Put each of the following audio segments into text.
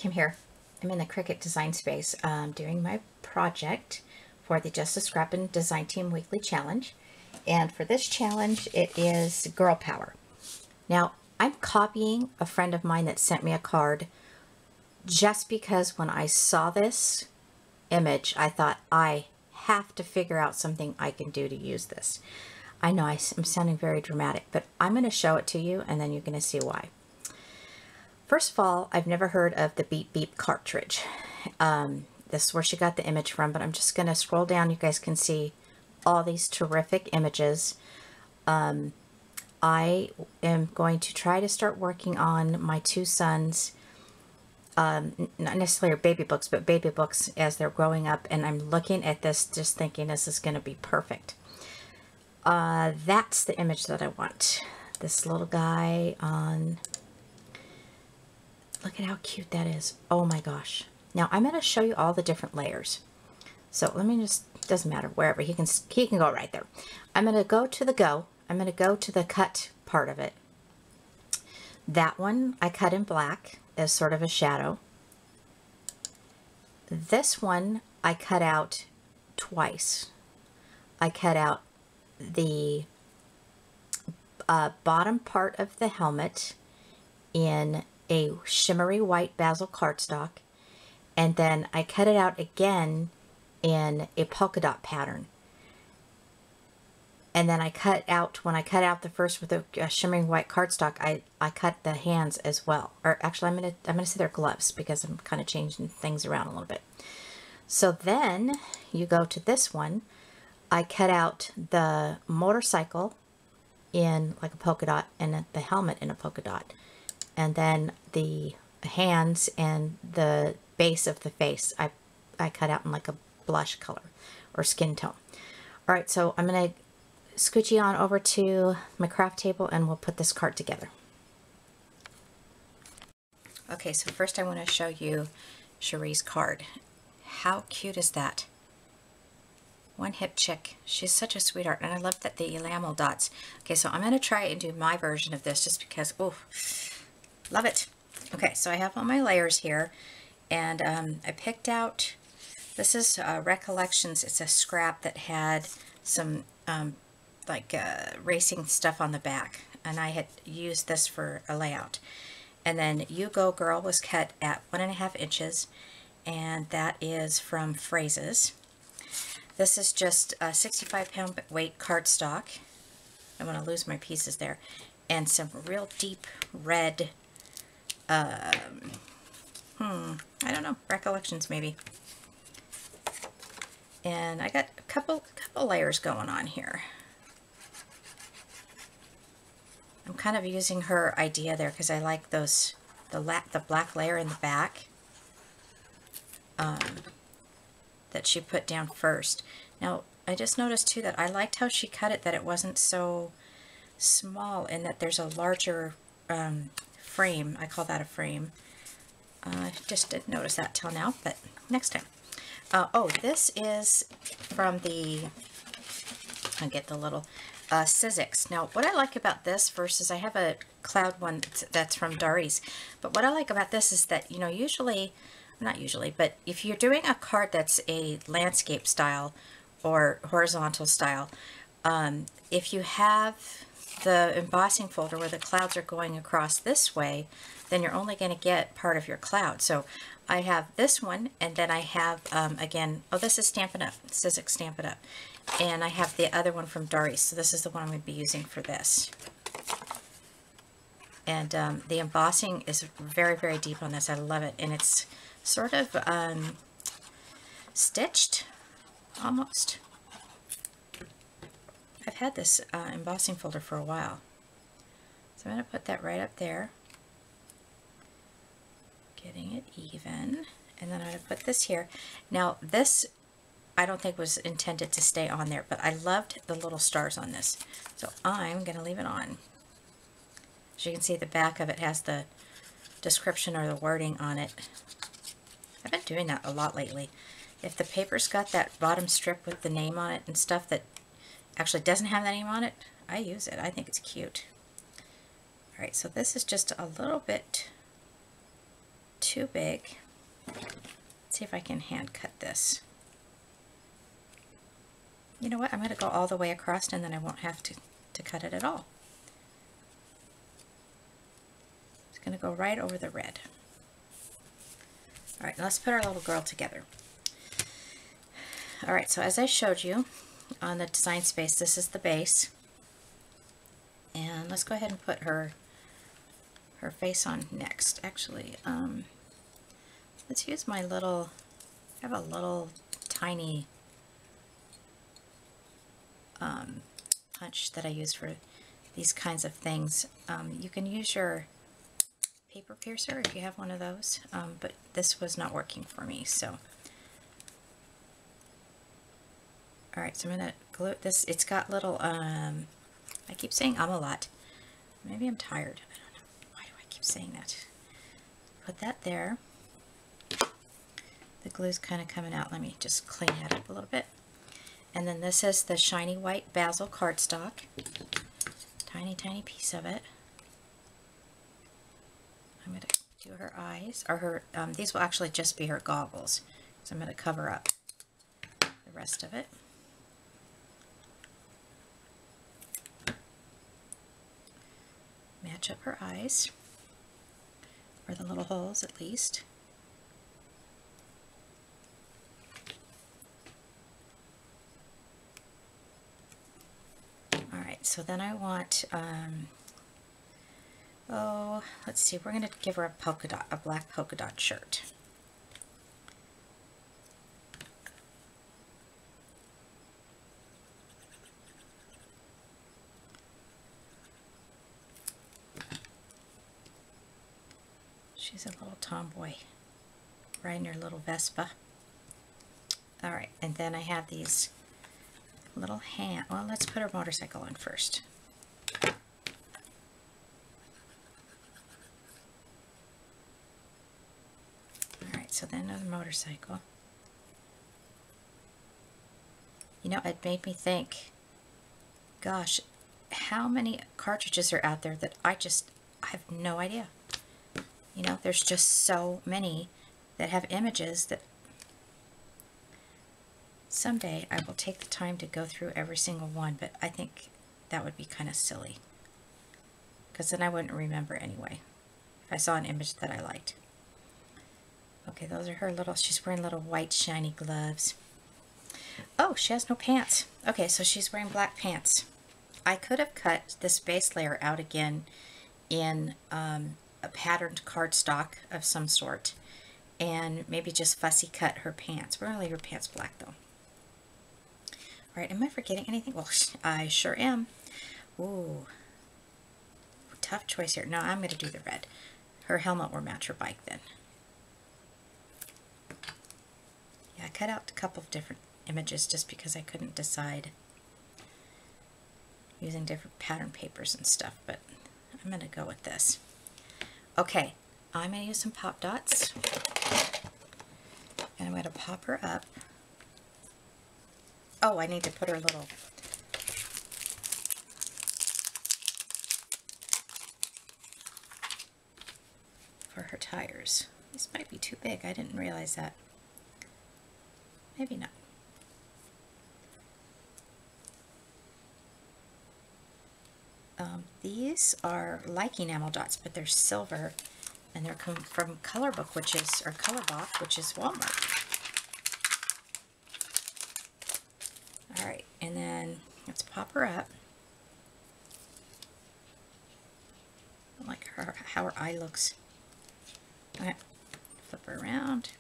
Kim here. I'm in the Cricut design space doing my project for the Just-A-Scrappin Design Team Weekly Challenge. And for this challenge, it is Girl Power. Now, I'm copying a friend of mine that sent me a card just because when I saw this image, I thought I have to figure out something I can do to use this. I know I'm sounding very dramatic, but I'm going to show it to you and then you're going to see why. First of all, I've never heard of the Beep Beep cartridge. This is where she got the image from, but I'm just going to scroll down. You guys can see all these terrific images. I am going to try to start working on my two sons, not necessarily baby books, but baby books as they're growing up. And I'm looking at this just thinking this is going to be perfect. That's the image that I want. This little guy on... Look at how cute that is. Oh my gosh. Now I'm going to show you all the different layers. So let me just, doesn't matter, wherever, he can go right there. I'm going to go to the cut part of it. That one I cut in black as sort of a shadow. This one I cut out twice. I cut out the bottom part of the helmet in a shimmery white basil cardstock, and then I cut it out again in a polka dot pattern. And then I cut out, when I cut out the first with a shimmering white cardstock, I cut the hands as well. Or actually, I'm gonna say they're gloves because I'm kind of changing things around a little bit. So then you go to this one. I cut out the motorcycle in like a polka dot and the helmet in a polka dot. And then the hands and the base of the face I cut out in like a blush color or skin tone. All right, so I'm going to scooch you on over to my craft table and we'll put this card together. Okay, so first I want to show you Sheree's card. How cute is that? One hip chick. She's such a sweetheart, and I love that the enamel dots. Okay, so I'm going to try and do my version of this just because, oh, love it. Okay, so I have all my layers here, and I picked out, this is Recollections. It's a scrap that had some racing stuff on the back, and I had used this for a layout. And then You Go Girl was cut at 1.5 inches, and that is from Phrases. This is just a 65-pound weight cardstock. I want to lose my pieces there. And some real deep red, I don't know, Recollections maybe. And I got a couple layers going on here. I'm kind of using her idea there because I like those, the black layer in the back that she put down first. Now, I just noticed too that I liked how she cut it, that it wasn't so small and that there's a larger frame. I call that a frame. I just didn't notice that till now, but next time. Oh, this is from the, I'll get the little Sizzix. Now, what I like about this versus, I have a cloud one that's from Doris, but what I like about this is that, you know, usually, not usually, but if you're doing a card that's a landscape style or horizontal style, if you have the embossing folder where the clouds are going across this way, then you're only going to get part of your cloud. So I have this one, and then I have, again, oh, this is Stampin' Up, Sizzix Stampin' Up. And I have the other one from Doris, so this is the one I'm going to be using for this. And the embossing is very, very deep on this. I love it. And it's sort of stitched, almost. I've had this embossing folder for a while. So I'm going to put that right up there. Getting it even. And then I'm going to put this here. Now this, I don't think was intended to stay on there, but I loved the little stars on this. So I'm going to leave it on. As you can see, the back of it has the description or the wording on it. I've been doing that a lot lately. If the paper's got that bottom strip with the name on it and stuff that actually doesn't have the name on it, I use it. I think it's cute. Alright, so this is just a little bit too big. Let's see if I can hand cut this. You know what? I'm going to go all the way across and then I won't have to cut it at all. It's going to go right over the red. All right, let's put our little girl together. All right, so as I showed you on the design space, this is the base. And let's go ahead and put her face on next. Actually, let's use my little, I have a little tiny punch that I use for these kinds of things. You can use your paper piercer if you have one of those, but this was not working for me, so. Alright, so I'm going to glue this. It's got little, I keep saying a lot. Maybe I'm tired. I don't know. Why do I keep saying that? Put that there. The glue's kind of coming out. Let me just clean that up a little bit. And then this is the shiny white basil cardstock. Tiny, tiny piece of it. I'm going to do her eyes, or her, these will actually just be her goggles. So I'm going to cover up the rest of it. Match up her eyes, or the little holes at least. Alright, so then I want, oh, let's see, we're going to give her a polka dot, a black polka dot shirt. She's a little tomboy, riding her little Vespa. Alright, and then I have these little hand, well, let's put her motorcycle on first. Alright, so then another motorcycle. You know, it made me think, gosh, how many cartridges are out there that I have no idea. You know, there's just so many that have images that someday I will take the time to go through every single one, but I think that would be kind of silly, because then I wouldn't remember anyway if I saw an image that I liked. Okay, those are her little, she's wearing little white shiny gloves. Oh, she has no pants. Okay, so she's wearing black pants. I could have cut this base layer out again in a patterned cardstock of some sort, and maybe just fussy cut her pants. We're going to leave her pants black though. Alright, am I forgetting anything? Well, I sure am. Ooh, tough choice here. No, I'm going to do the red. Her helmet will match her bike then. Yeah, I cut out a couple of different images just because I couldn't decide using different pattern papers and stuff, but I'm going to go with this. Okay, I'm going to use some pop dots, and I'm going to pop her up. Oh, I need to put her little for her tires. This might be too big. I didn't realize that. Maybe not. These are like enamel dots, but they're silver, and they're from Color Book, which is, or Color Box, which is Walmart. Alright, and then let's pop her up. I like her, how her eye looks. Okay, flip her around.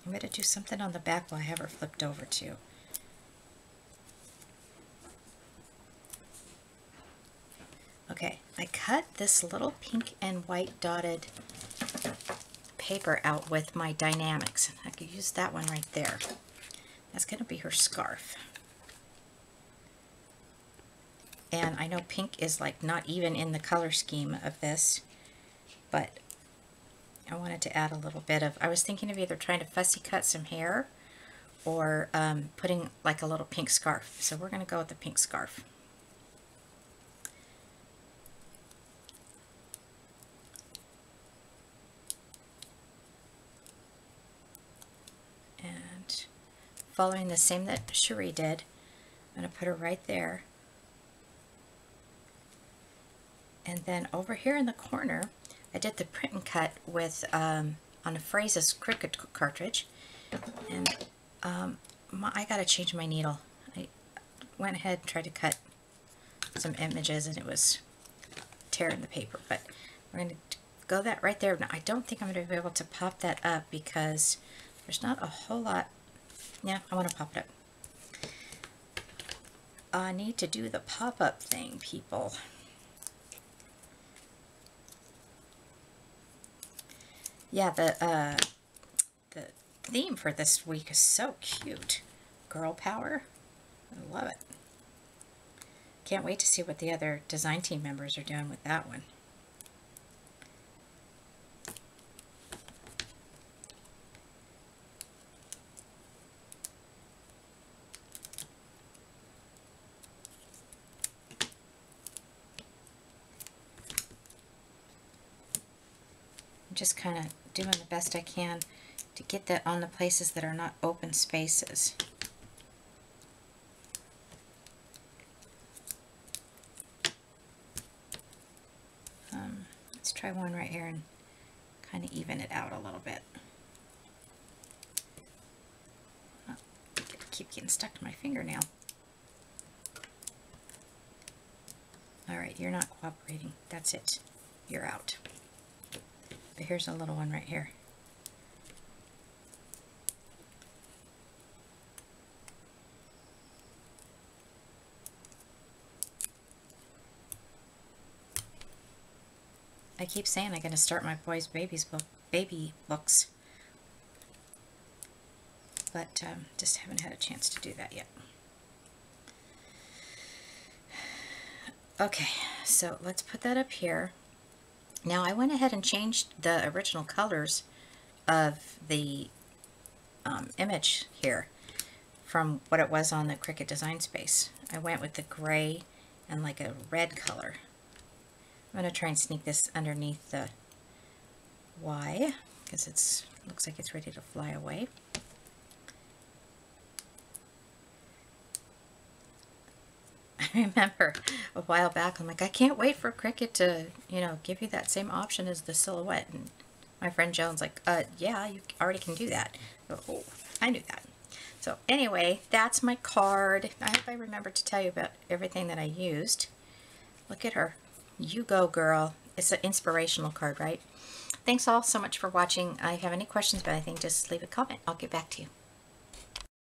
I'm going to do something on the back while I have her flipped over too. Okay, I cut this little pink and white dotted paper out with my Die-namics. I could use that one right there. That's going to be her scarf. And I know pink is like not even in the color scheme of this, but I wanted to add a little bit of, I was thinking of either trying to fussy cut some hair or putting like a little pink scarf. So we're going to go with the pink scarf. following the same that Sheree did. I'm going to put her right there. And then over here in the corner, I did the print and cut with on a Phrases Cricut cartridge. And I got to change my needle. I went ahead and tried to cut some images and it was tearing the paper. But we're going to go that right there. Now, I don't think I'm going to be able to pop that up because there's not a whole lot. Yeah, I want to pop it up. I need to do the pop-up thing, people. Yeah, the theme for this week is so cute. Girl power. I love it. Can't wait to see what the other design team members are doing with that one. I'm just kind of doing the best I can to get that on the places that are not open spaces. Let's try one right here and kind of even it out a little bit. Oh, keep getting stuck to my fingernail. Alright, you're not cooperating. That's it. You're out. But here's a little one right here. I keep saying I'm going to start my boys' baby books, but just haven't had a chance to do that yet. Okay, so let's put that up here. Now I went ahead and changed the original colors of the image here from what it was on the Cricut Design Space. I went with the gray and like a red color. I'm going to try and sneak this underneath the Y because it looks like it's ready to fly away. I remember a while back, I'm like, I can't wait for Cricut to, you know, give you that same option as the silhouette. And my friend Joan's like, yeah, you already can do that. Oh, I knew that. So anyway, that's my card. I hope I remembered to tell you about everything that I used. Look at her. You go, girl. It's an inspirational card, right? Thanks all so much for watching. If you have any questions about anything, just leave a comment. I'll get back to you.